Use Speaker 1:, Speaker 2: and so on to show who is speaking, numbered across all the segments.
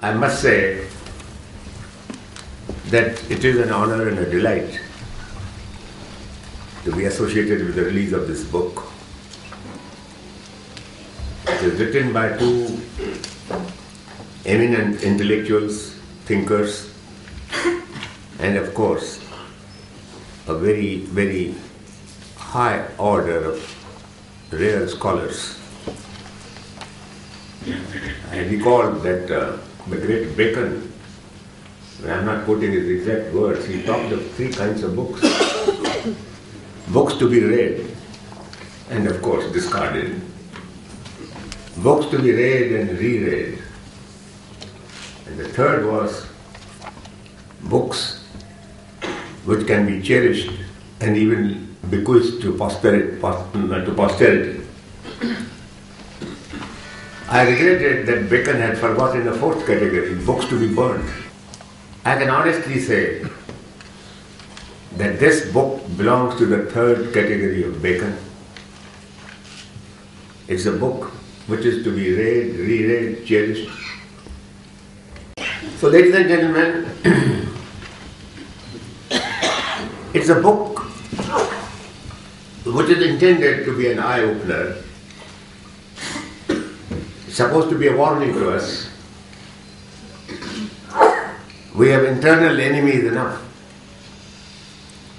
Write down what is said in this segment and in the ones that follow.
Speaker 1: I must say that it is an honor and a delight to be associated with the release of this book. It is written by two eminent intellectuals, thinkers, and of course, a very, very high order of rare scholars. I recall that the great Bacon, I'm not quoting his exact words, he talked of three kinds of books. Books to be read and of course discarded. Books to be read and reread. And the third was books which can be cherished and even bequeathed to posterity. I regretted that Bacon had forgotten a fourth category, books to be burned. I can honestly say that this book belongs to the third category of Bacon. It's a book which is to be read, reread, cherished. So ladies and gentlemen, it's a book which is intended to be an eye-opener. It's supposed to be a warning to us. We have internal enemies enough,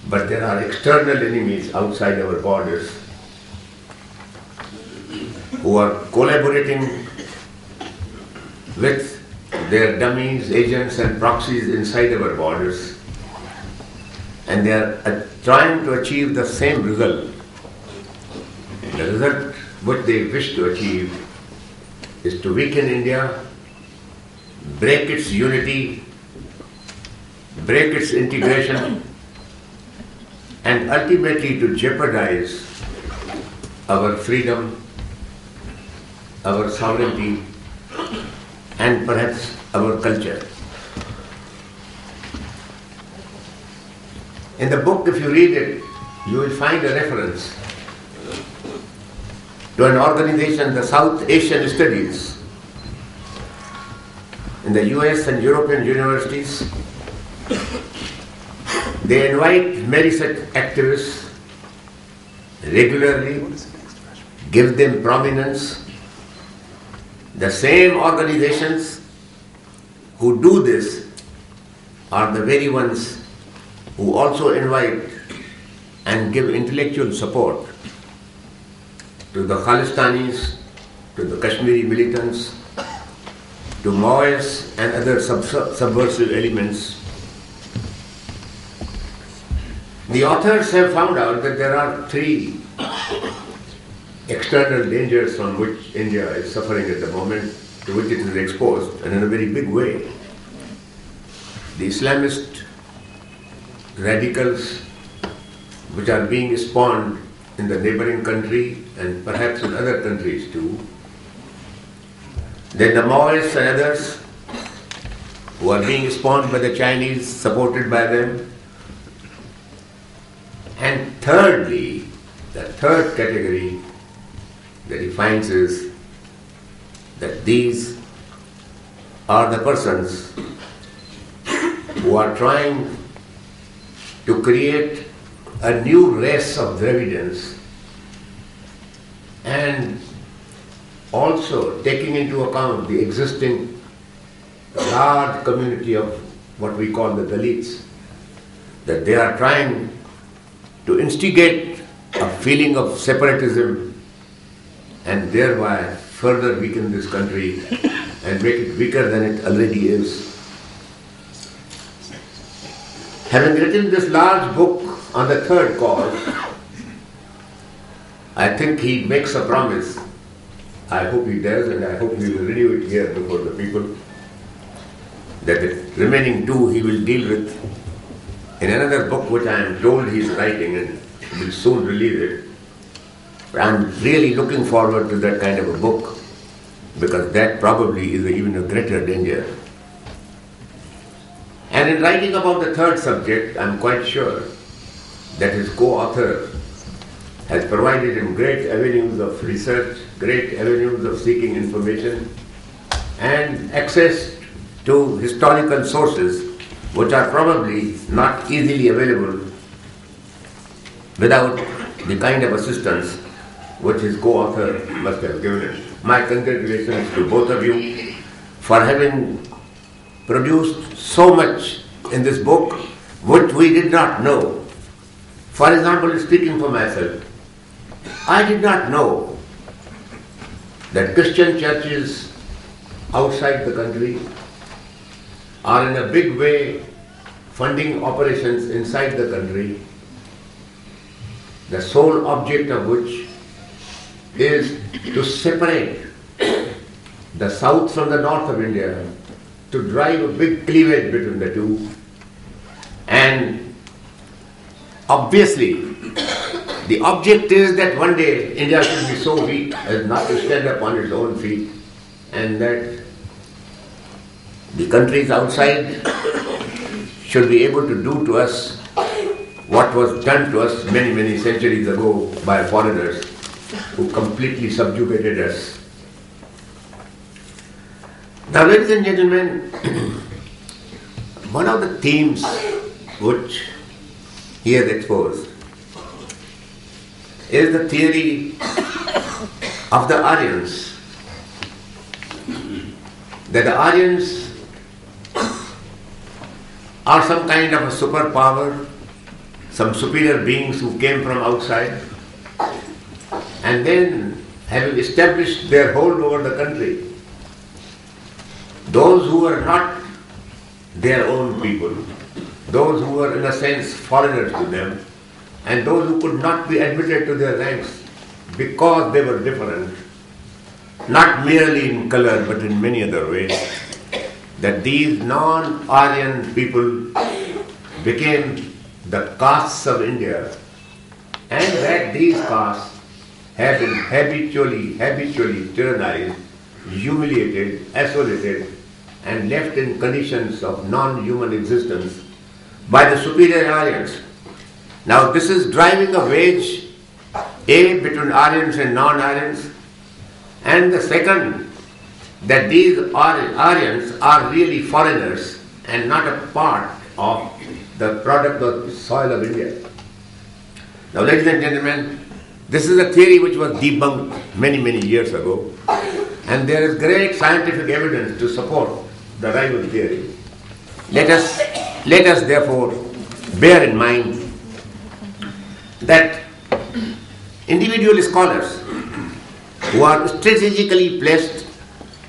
Speaker 1: but there are external enemies outside our borders who are collaborating with their dummies, agents and proxies inside our borders, and they are trying to achieve the same result. The result which they wish to achieve is to weaken India, break its unity, break its integration, and ultimately to jeopardize our freedom, our sovereignty, and perhaps our culture. In the book, if you read it, you will find a reference to an organization, the South Asian Studies, in the US and European universities. They invite many such activists regularly, give them prominence. The same organizations who do this are the very ones who also invite and give intellectual support to the Khalistanis, to the Kashmiri militants, to Maoists and other subversive elements. The authors have found out that there are three external dangers from which India is suffering at the moment, to which it is exposed, and in a very big way. The Islamist radicals which are being spawned in the neighboring country and perhaps in other countries too. Then the Maoists and others who are being spawned by the Chinese, supported by them. And thirdly, the third category that he finds is that these are the persons who are trying to create a new race of Dravidians, and also taking into account the existing large community of what we call the Dalits, that they are trying to instigate a feeling of separatism and thereby further weaken this country and make it weaker than it already is. Having written this large book on the third cause, I think he makes a promise. I hope he does, and I hope he will renew it here before the people, that the remaining two he will deal with in another book which I am told he is writing and will soon release it. But I am really looking forward to that kind of a book, because that probably is even a greater danger. And in writing about the third subject, I am quite sure that his co-author has provided him great avenues of research, great avenues of seeking information, and access to historical sources which are probably not easily available without the kind of assistance which his co-author must have given him. My congratulations to both of you for having produced so much in this book which we did not know. For example, speaking for myself, I did not know that Christian churches outside the country are in a big way funding operations inside the country, the sole object of which is to separate the south from the north of India, to drive a big cleavage between the two. And obviously, the object is that one day India should be so weak as not to stand up on its own feet, and that the countries outside should be able to do to us what was done to us many, many centuries ago by foreigners who completely subjugated us. Now, ladies and gentlemen, one of the themes which he has exposed is the theory of the Aryans, that the Aryans are some kind of a superpower, some superior beings who came from outside, and then having established their hold over the country, those who were not their own people, those who were in a sense foreigners to them, and those who could not be admitted to their ranks because they were different, not merely in color but in many other ways, that these non-Aryan people became the castes of India, and that these castes have been habitually tyrannized, humiliated, isolated, and left in conditions of non-human existence by the superior Aryans. Now this is driving a wedge, A, between Aryans and non-Aryans, and the second, that these Aryans are really foreigners and not a part of the product of the soil of India. Now, ladies and gentlemen, this is a theory which was debunked many, many years ago, and there is great scientific evidence to support the rival theory. Let us therefore bear in mind that individual scholars who are strategically placed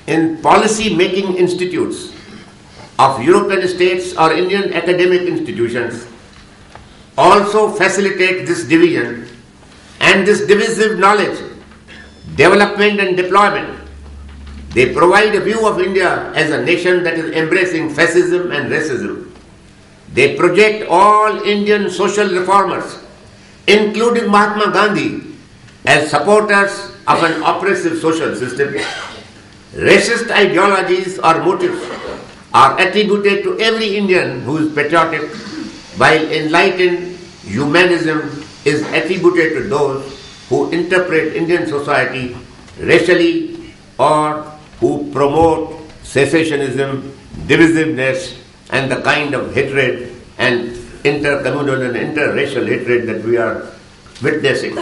Speaker 1: in policy-making institutes of European states or Indian academic institutions also facilitate this division and this divisive knowledge, development and deployment. They provide a view of India as a nation that is embracing fascism and racism. They project all Indian social reformers, including Mahatma Gandhi, as supporters of an oppressive social system. Racist ideologies or motives are attributed to every Indian who is patriotic, while enlightened humanism is attributed to those who interpret Indian society racially or who promote secessionism, divisiveness, and the kind of hatred and intercommunal and interracial hatred that we are witnessing.